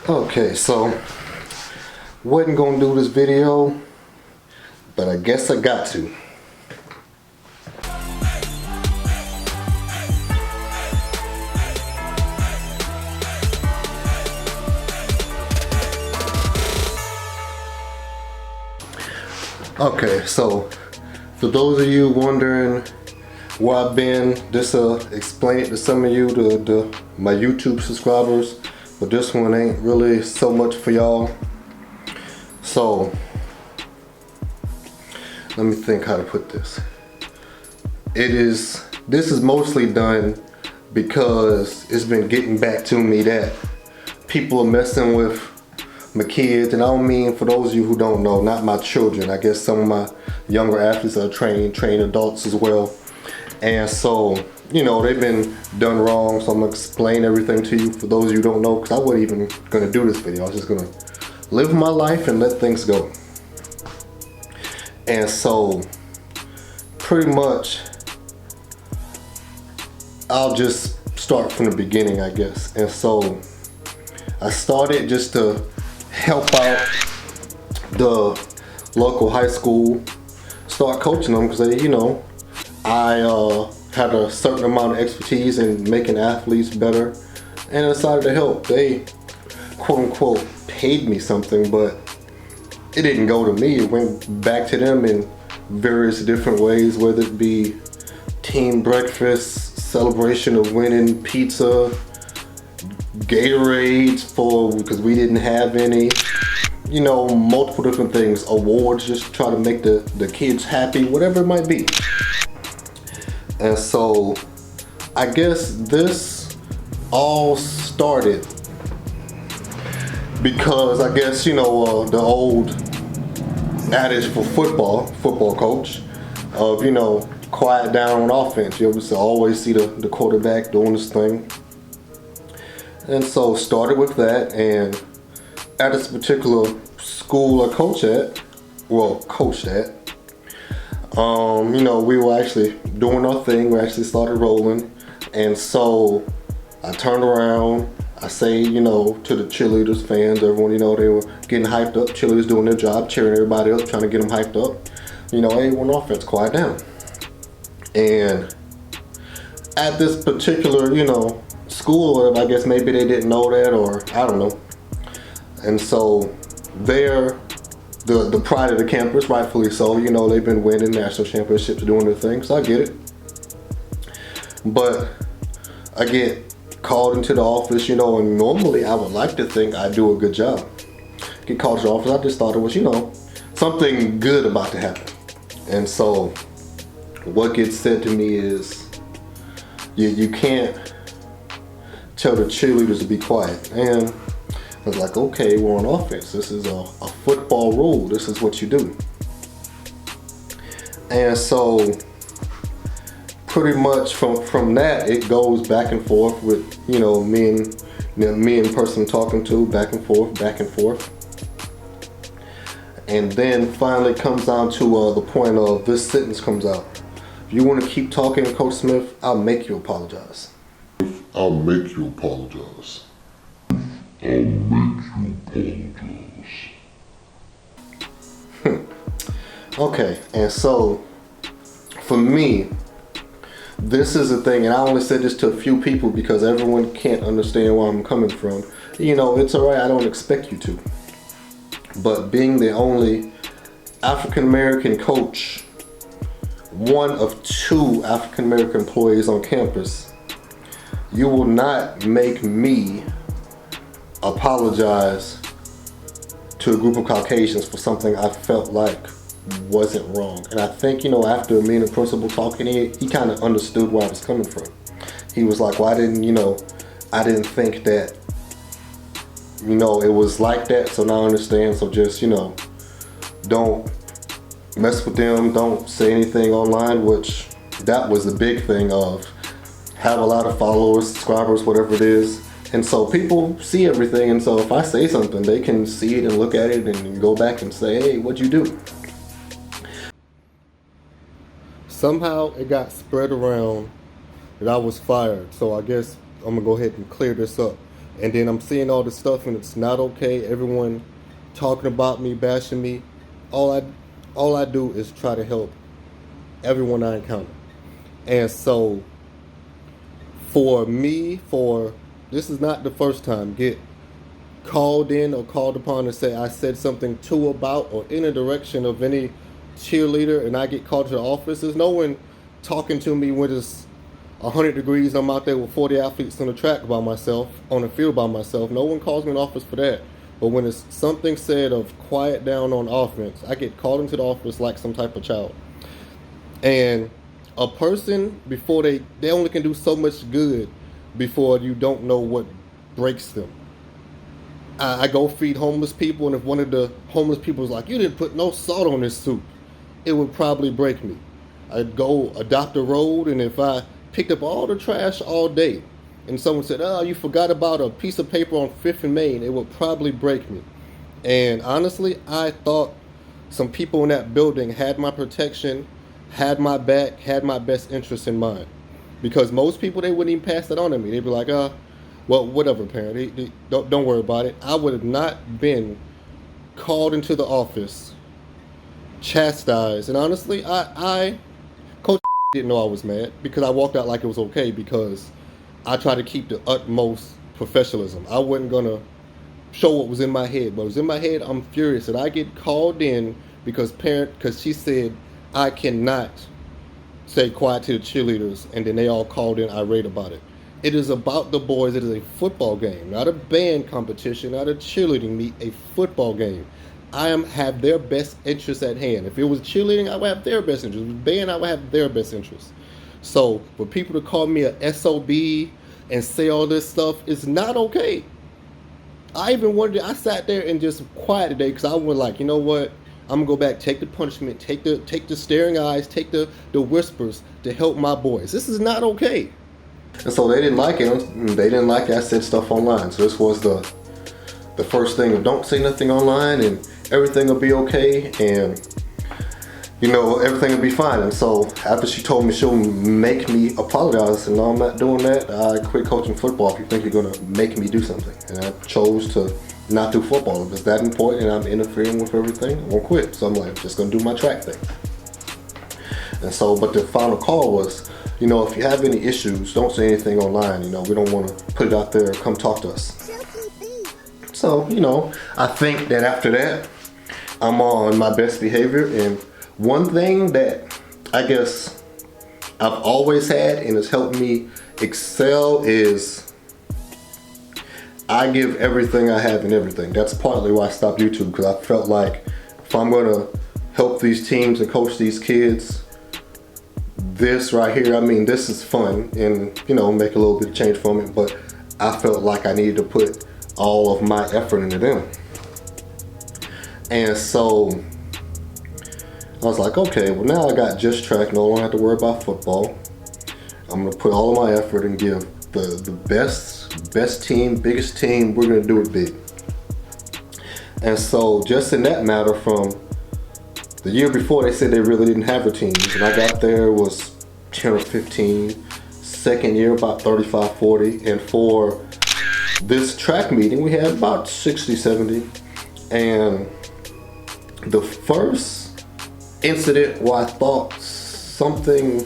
Okay, so wasn't gonna do this video, but I guess I got to. Okay, so for those of you wondering where I've been, this explain it to some of you, my YouTube subscribers, but this one ain't really so much for y'all. So let me think how to put this. This is mostly done because it's been getting back to me that people are messing with my kids, and I don't mean for those of you who don't know, not my children. I guess some of my younger athletes are trained adults as well. And so, you know, they've been done wrong, so I'm gonna explain everything to you for those of you who don't know, because I wasn't even gonna do this video. I was just gonna live my life and let things go. And so, pretty much, I'll just start from the beginning, I guess. And so, I started just to help out the local high school, start coaching them, because they, you know, I had a certain amount of expertise in making athletes better, and I decided to help. They, quote unquote, paid me something, but it didn't go to me. It went back to them in various different ways, whether it be team breakfast, celebration of winning, pizza, Gatorades because we didn't have any, you know, multiple different things, awards, just to try to make the kids happy, whatever it might be. And so I guess this all started because I guess, you know, the old adage for football coach of, you know, quiet down on offense. You always see the quarterback doing this thing. And so started with that, and at this particular school I coached at, you know, we were actually doing our thing. We actually started rolling. And so I turned around, I say, you know, to the cheerleaders, fans, everyone, you know, they were getting hyped up. Cheerleaders doing their job, cheering everybody up, trying to get them hyped up. You know, hey, one offense, quiet down. And at this particular, you know, school, I guess maybe they didn't know that, or I don't know. And so they're the pride of the campus, rightfully so. You know, they've been winning national championships, doing their thing, so I get it. But I get called into the office, you know, and normally I would like to think I do a good job. Get called to the office, I just thought it was, you know, something good about to happen. And so what gets said to me is, you can't tell the cheerleaders to be quiet. And I was like, okay, we're on offense. This is a football rule. This is what you do. And so pretty much from that, it goes back and forth with, you know, me and person talking to, back and forth. And then finally comes down to the point of this sentence comes out. If you want to keep talking, Coach Smith, I'll make you apologize. I'll make you apologize. I'll make you apologize. Okay, and so for me, this is a thing, and I only said this to a few people because everyone can't understand where I'm coming from. You know, it's alright, I don't expect you to. But being the only African American coach, one of 2 African American employees on campus, you will not make me apologize to a group of Caucasians for something I felt like wasn't wrong. And I think, you know, after me and the principal talking, he kind of understood where I was coming from. He was like, well, I didn't think that, you know, it was like that, so now I understand. So just, you know, don't mess with them, don't say anything online, which that was the big thing of have a lot of followers, subscribers, whatever it is. And so people see everything, and so if I say something, they can see it and look at it and go back and say, hey, what'd you do? Somehow it got spread around that I was fired, so I guess I'm gonna go ahead and clear this up. And then I'm seeing all this stuff and it's not okay. Everyone talking about me, bashing me. All I do is try to help everyone I encounter. And so for me, this is not the first time get called in or called upon to say I said something to, about, or in a direction of any cheerleader, and I get called to the office. There's no one talking to me when it's 100 degrees. I'm out there with 40 athletes on the track by myself, on the field by myself. No one calls me in the office for that. But when it's something said of quiet down on offense, I get called into the office like some type of child. And a person, before they only can do so much good before you don't know what breaks them. I go feed homeless people, and if one of the homeless people is like, "You didn't put no salt on this soup," it would probably break me. I'd go adopt a road, and if I picked up all the trash all day, and someone said, "Oh, you forgot about a piece of paper on 5th and Main," it would probably break me. And honestly, I thought some people in that building had my protection, had my back, had my best interest in mind. Because most people, they wouldn't even pass that on to me. They'd be like, well, whatever, parent. Don't worry about it. I would have not been called into the office, chastised. And honestly, Coach didn't know I was mad because I walked out like it was okay, because I tried to keep the utmost professionalism. I wasn't going to show what was in my head. What was in my head, I'm furious that I get called in because she said I cannot say quiet to the cheerleaders, and then they all called in irate about it. It is about the boys. It is a football game, not a band competition, not a cheerleading meet, a football game. I have their best interests at hand. If it was cheerleading, I would have their best interests. If it was band, I would have their best interests. So for people to call me a SOB and say all this stuff is not okay. I sat there and just quiet today because I was like, you know what? I'm gonna go back, take the punishment, take the staring eyes, take the whispers to help my boys. This is not okay. And so they didn't like it. They didn't like it. I said stuff online. So this was the first thing of don't say nothing online and everything will be okay, and everything will be fine. And so after she told me she'll make me apologize, I said, no, I'm not doing that. I quit coaching football if you think you're gonna make me do something. And I chose to not do football. If it's that important and I'm interfering with everything, I won't quit. So I'm like, just gonna do my track thing. And so, but the final call was, if you have any issues, don't say anything online. We don't want to put it out there. Come talk to us. So, I think that after that, I'm on my best behavior. And one thing that I guess I've always had and has helped me excel is I give everything I have in everything. That's partly why I stopped YouTube, because I felt like if I'm going to help these teams and coach these kids, this right here, this is fun and, make a little bit of change from it, but I felt like I needed to put all of my effort into them. And so I was like, okay, well now I got just track, no longer have to worry about football. I'm gonna put all of my effort and give the best team, biggest team, we're gonna do it big. And so just in that matter, from the year before, they said they really didn't have a team. And I got there, was 10 or 15. Second year, about 35, 40. And for this track meeting, we had about 60, 70. And the first incident where I thought something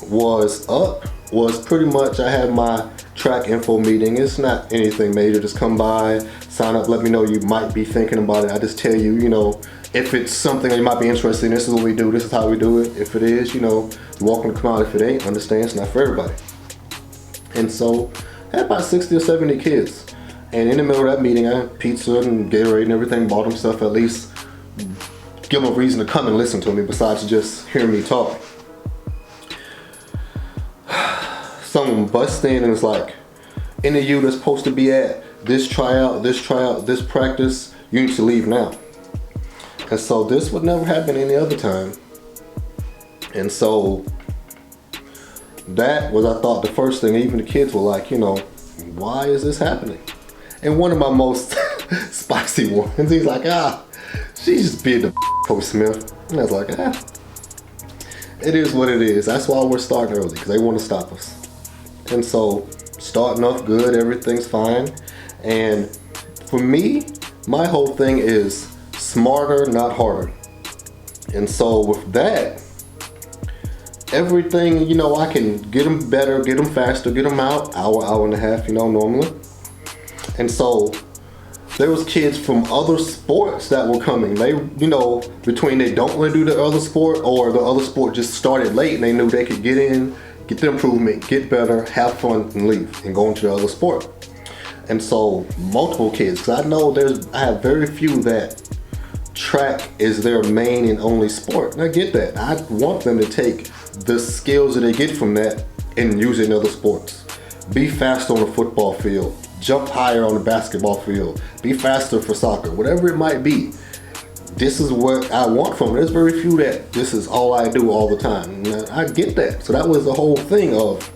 was up was pretty much I had my track info meeting. It's not anything major. Just come by, sign up, let me know you might be thinking about it. I just tell you, if it's something that you might be interested in, this is what we do, this is how we do it. If it is, you're welcome to come out. If it ain't, understand it's not for everybody. And so I had about 60 or 70 kids. And in the middle of that meeting, I had pizza and Gatorade and everything, bought them stuff, at least give them a reason to come and listen to me besides just hearing me talk. Someone busts in and is like, any of you that's supposed to be at this tryout, this practice, you need to leave now. And so this would never happen any other time. And so that was, I thought, the first thing. Even the kids were like, why is this happening? And one of my most spicy ones, he's like, she's just being the Coach Smith. And I was like, it is what it is. That's why we're starting early, because they want to stop us. And so starting off good, everything's fine. And for me, my whole thing is smarter, not harder. And so with that, everything, you know, I can get them better, get them faster, get them out, hour and a half, you know, normally. And so there was kids from other sports that were coming. They, you know, between they don't want to do the other sport or the other sport just started late and they knew they could get in, get the improvement, get better, have fun, and leave and go into the other sport. And so multiple kids, because I know I have very few that track is their main and only sport. And I get that. I want them to take the skills that they get from that and use it in other sports. Be faster on the football field, jump higher on the basketball field, be faster for soccer, whatever it might be. This is what I want from it. There's very few that this is all I do all the time. And I get that. So that was the whole thing of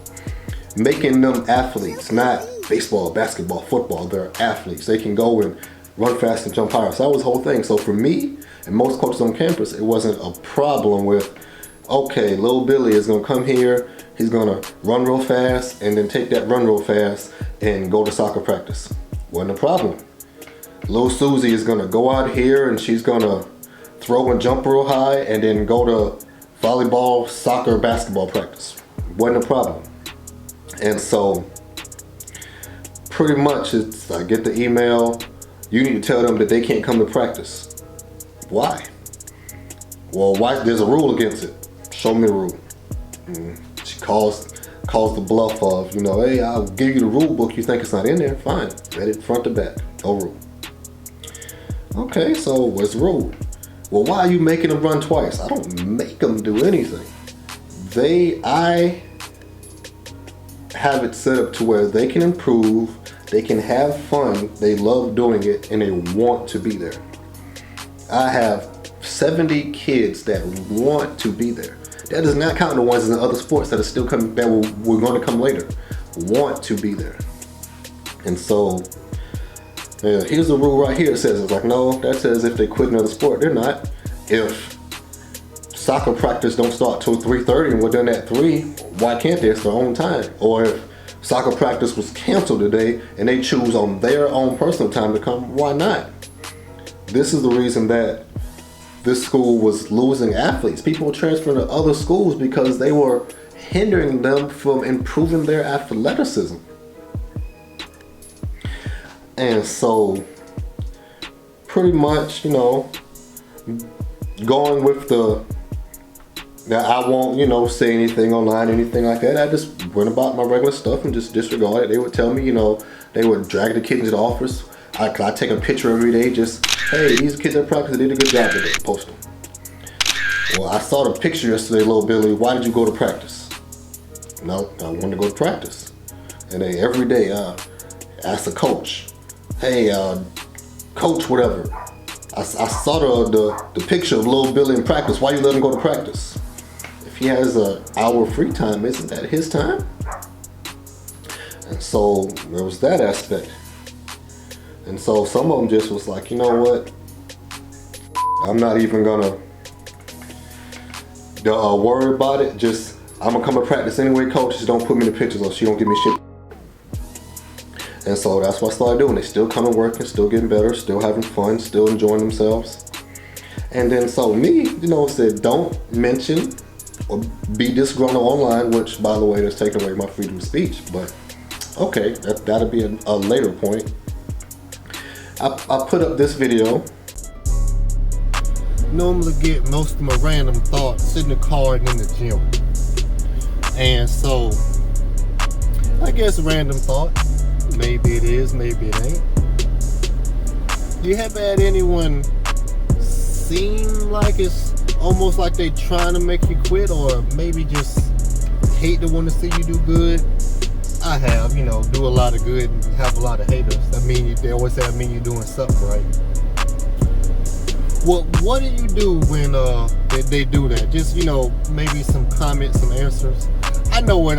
making them athletes, not baseball, basketball, football. They're athletes. They can go and run fast and jump higher. So that was the whole thing. So for me and most coaches on campus, it wasn't a problem with, okay, little Billy is gonna come here, he's gonna run real fast and then take that run real fast and go to soccer practice. Wasn't a problem. Little Susie is gonna go out here and she's gonna throw and jump real high and then go to volleyball, soccer, basketball practice. Wasn't a problem. And so pretty much it's, I get the email, you need to tell them that they can't come to practice. Why? Well, why? There's a rule against it. Show me the rule. She calls the bluff of, you know, hey, I'll give you the rule book. You think it's not in there? Fine. Read it front to back. No rule. Okay, so what's the rule? Well, why are you making them run twice? I don't make them do anything. I have it set up to where they can improve, they can have fun, they love doing it, and they want to be there. I have 70 kids that want to be there. That does not count the ones in the other sports that are still coming, that we're going to come later. Want to be there. And so, here's the rule right here. It says, it's like, no, that says if they quit another sport. They're not. If soccer practice don't start till 3:30 and we're done at 3, why can't they? It's their own time. Or if soccer practice was canceled today and they choose on their own personal time to come, why not? This is the reason that this school was losing athletes. People were transferring to other schools because they were hindering them from improving their athleticism. And so, pretty much, you know, going with that I won't, you know, say anything online, anything like that. I just went about my regular stuff and just disregard it. They would tell me, you know, they would drag the kids into the office. I take a picture every day, just, hey, these kids at practice did a good job today, post them. Well, I saw the picture yesterday, little Billy, why did you go to practice? No, I wanted to go to practice. And they, every day, ask the coach, hey, coach, whatever. I saw the picture of little Billy in practice, why you let him go to practice? If he has an hour free time, isn't that his time? And so there was that aspect. And so some of them just was like, you know what? I'm not even gonna worry about it. Just, I'm gonna come to practice anyway, coach. Just don't put me in the pictures or she don't give me shit. And so that's what I started doing. They still coming working, still getting better, still having fun, still enjoying themselves. And then so me, you know, said don't mention or be disgruntled online, which by the way, that's taking away my freedom of speech. But okay, that'll be a later point. I put up this video. Normally get most of my random thoughts sitting in the car and in the gym. And so, I guess random thought. Maybe it is, maybe it ain't. You ever had anyone seem like it's almost like they trying to make you quit, or maybe just hate to want to see you do good? I have, you know, do a lot of good and have a lot of haters. I mean, they always say, I mean, you're doing something right. Well, what do you do when they do that? Just, you know, maybe some comments, some answers. I know what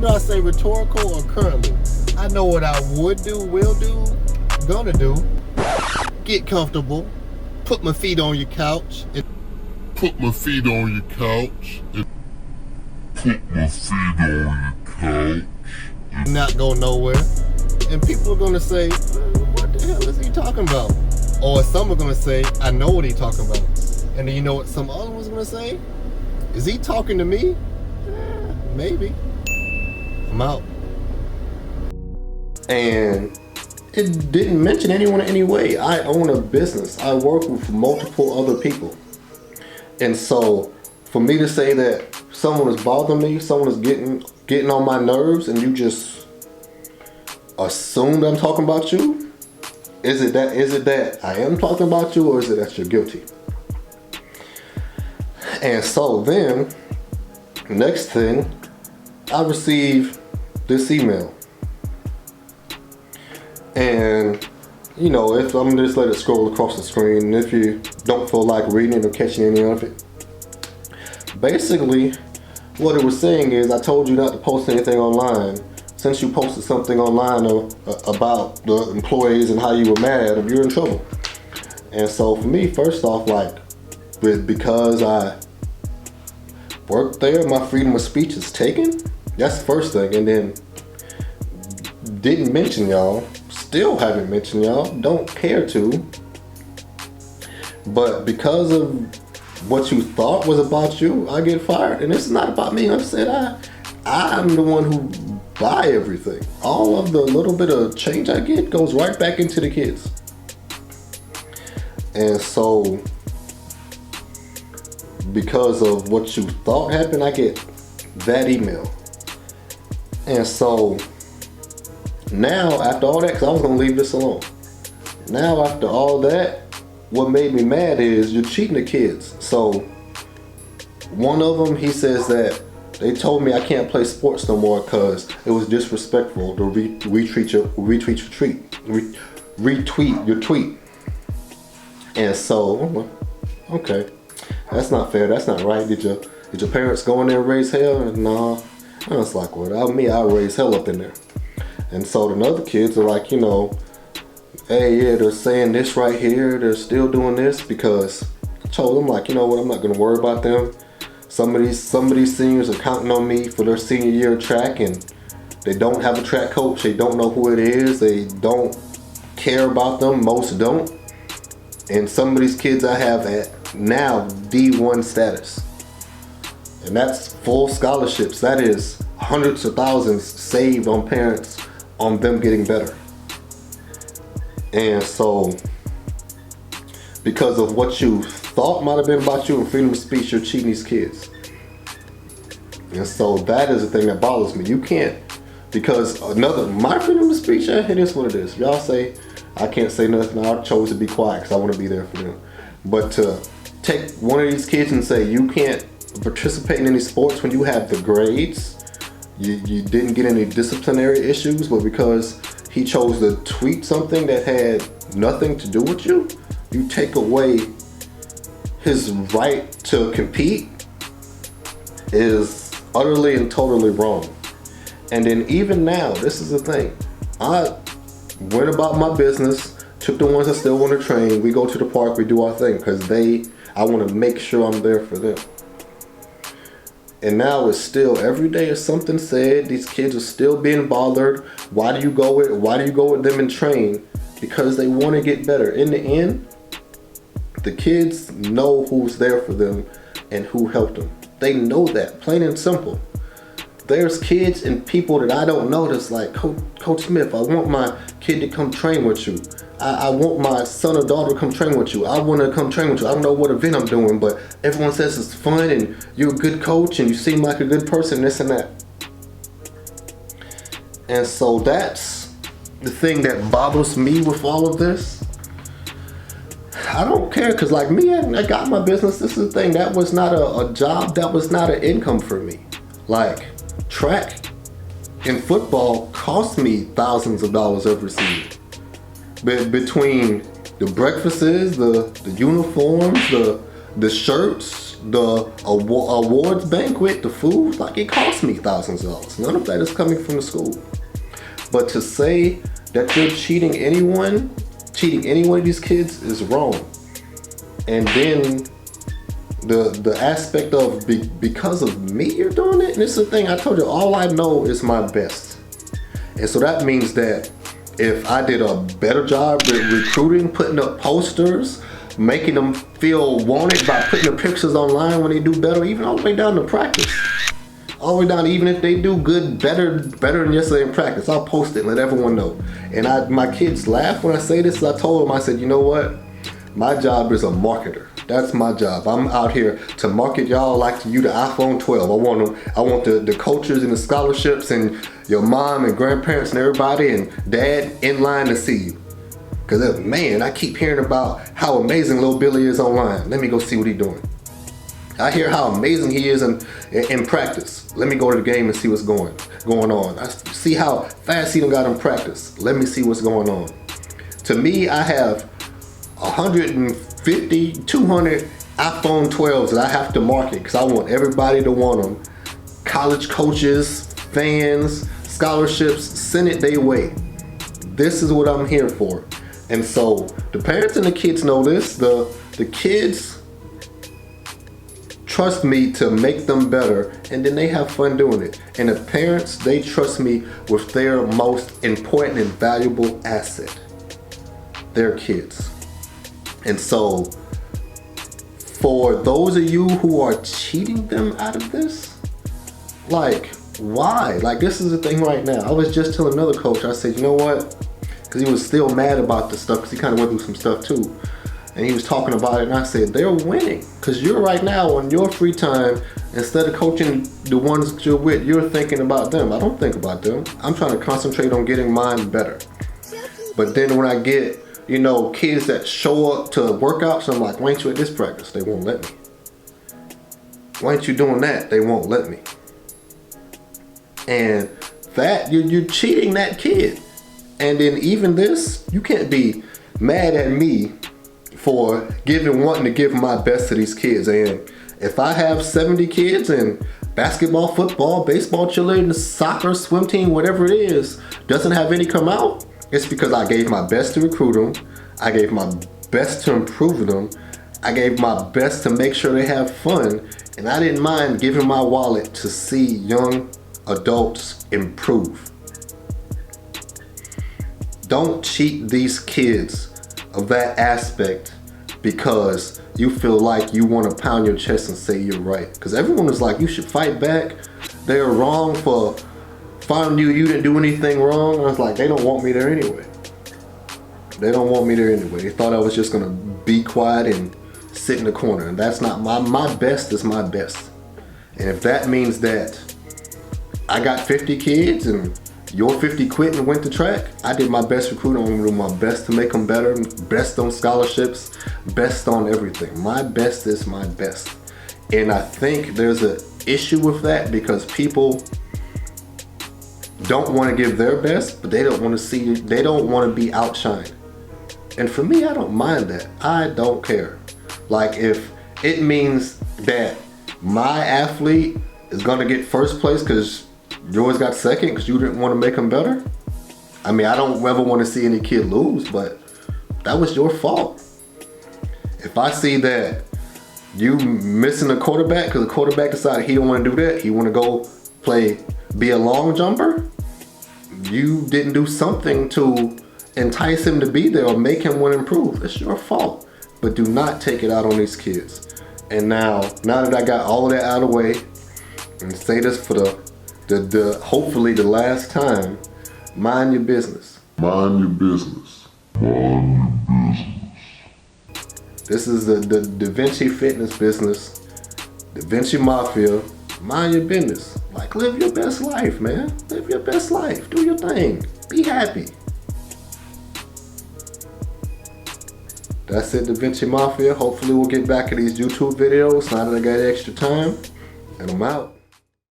do I say rhetorical or currently? I know what I would do, will do, gonna do. Get comfortable, put my feet on your couch. Put my feet on your couch. Not go nowhere. And people are gonna say, what the hell is he talking about? Or some are gonna say, I know what he's talking about. And then you know what some other one's gonna say? Is he talking to me? Maybe. I'm out. And it didn't mention anyone in any way. I own a business. I work with multiple other people. And so for me to say that someone is bothering me, someone is getting on my nerves, and you just assume that I'm talking about you, is it that I am talking about you, or is it that you're guilty? And so then, next thing, I receive this email. And, you know, if I'm just let it scroll across the screen, and if you don't feel like reading it or catching any of it, basically, what it was saying is, I told you not to post anything online. Since you posted something online about the employees and how you were mad, you're in trouble. And so for me, first off, like, because I work there, my freedom of speech is taken. That's the first thing. And then didn't mention y'all, still haven't mentioned y'all, don't care to. But because of what you thought was about you, I get fired. And it's not about me. I said I'm the one who buy everything. All of the little bit of change I get goes right back into the kids. And so because of what you thought happened, I get that email. And so now after all that, because I was going to leave this alone. Now after all that, what made me mad is you're cheating the kids. So one of them, he says that they told me I can't play sports no more because it was disrespectful to retweet your tweet. And so, okay, that's not fair. That's not right. Did your parents go in there and raise hell? And no, I was like, well, I raise hell up in there. And so the other kids are like, you know, hey, yeah, they're saying this right here. They're still doing this because I told them, like, you know what, I'm not gonna worry about them. Some of these seniors are counting on me for their senior year of track, and they don't have a track coach. They don't know who it is. They don't care about them. Most don't. And some of these kids I have at now D1 status. And that's full scholarships. That is hundreds of thousands saved on parents on them getting better. And so, because of what you thought might have been about you and freedom of speech, you're cheating these kids. And so that is the thing that bothers me. You can't, because my freedom of speech, it is what it is. Y'all say I can't say nothing. I chose to be quiet because I want to be there for them. But to take one of these kids and say you can't participate in any sports when you have the grades, you didn't get any disciplinary issues, but because he chose to tweet something that had nothing to do with you, you take away his right to compete, is utterly and totally wrong. And then even now, this is the thing, I went about my business, took the ones that still want to train, we go to the park, we do our thing, because I want to make sure I'm there for them. And now it's still, every day is something said, these kids are still being bothered. Why do you go with them and train? Because they want to get better. In the end, the kids know who's there for them and who helped them. They know that, plain and simple. There's kids and people that I don't know that's like, Coach Smith, I want my kid to come train with you. I want my son or daughter to come train with you. I want to come train with you. I don't know what event I'm doing, but everyone says it's fun and you're a good coach and you seem like a good person, this and that. And so that's the thing that bothers me with all of this. I don't care, because like me, I got my business. This is the thing. That was not a job. That was not an income for me. Like track and football cost me thousands of dollars every season. But between the breakfasts, the uniforms, the shirts, the awards banquet, the food, like it cost me thousands of dollars. None of that is coming from the school. But to say that you're cheating any one of these kids is wrong. And then the aspect of because of me you're doing it, and this is the thing, I told you, all I know is my best. And so that means that if I did a better job with recruiting, putting up posters, making them feel wanted by putting the pictures online when they do better, even all the way down to practice. All the way down, even if they do good, better than yesterday in practice, I'll post it and let everyone know. And my kids laugh when I say this. I told them, I said, you know what? My job is a marketer. That's my job. I'm out here to market y'all like you the iPhone 12. I want the coaches and the scholarships and your mom and grandparents and everybody and dad in line to see you. Cause man, I keep hearing about how amazing Lil Billy is online. Let me go see what he's doing. I hear how amazing he is in practice. Let me go to the game and see what's going on. I see how fast he done got in practice. Let me see what's going on. To me, I have 150, 200 iPhone 12s that I have to market because I want everybody to want them. College coaches, fans, scholarships, send it their way. This is what I'm here for. And so the parents and the kids know this. The kids trust me to make them better, and then they have fun doing it. And the parents, they trust me with their most important and valuable asset, their kids. And so for those of you who are cheating them out of this, like, why? Like, this is the thing right now. I was just telling another coach, I said, you know what? Because he was still mad about this stuff, because he kind of went through some stuff too. And he was talking about it, and I said, they're winning. Because you're right now on your free time, instead of coaching the ones that you're with, you're thinking about them. I don't think about them. I'm trying to concentrate on getting mine better. But then when I get, kids that show up to workouts, I'm like, why ain't you at this practice? They won't let me. Why ain't you doing that? They won't let me. And that, you're cheating that kid. And then even this, you can't be mad at me for wanting to give my best to these kids. And if I have 70 kids and basketball, football, baseball, cheerleading, soccer, swim team, whatever it is, doesn't have any come out, it's because I gave my best to recruit them. I gave my best to improve them. I gave my best to make sure they have fun. And I didn't mind giving my wallet to see young adults improve. Don't cheat these kids of that aspect because you feel like you want to pound your chest and say you're right. Because everyone is like, you should fight back. They're wrong for finding you didn't do anything wrong. And I was like, they don't want me there anyway. They don't want me there anyway. They thought I was just gonna be quiet and sit in the corner. And that's not my best is my best. And if that means that I got 50 kids and your 50 quit and went to track, I did my best recruiting. I'm gonna do my best to make them better, best on scholarships, best on everything. My best is my best. And I think there's an issue with that because people don't want to give their best, but they don't want to be outshined. And for me, I don't mind that. I don't care. Like, if it means that my athlete is gonna get first place because yours got second because you didn't want to make them better. I mean, I don't ever want to see any kid lose, but that was your fault. If I see that you missing a quarterback because the quarterback decided he don't want to do that, he want to go be a long jumper, you didn't do something to entice him to be there or make him want to improve. It's your fault. But do not take it out on these kids. And now that I got all of that out of the way, and say this for the hopefully the last time, mind your business. Mind your business. Mind your business. This is the Davinci fitness business, Davinci Mafia. Mind your business. Like, live your best life, man. Live your best life. Do your thing. Be happy. That's it, Davinci Mafia. Hopefully we'll get back to these YouTube videos now that I got extra time. And I'm out.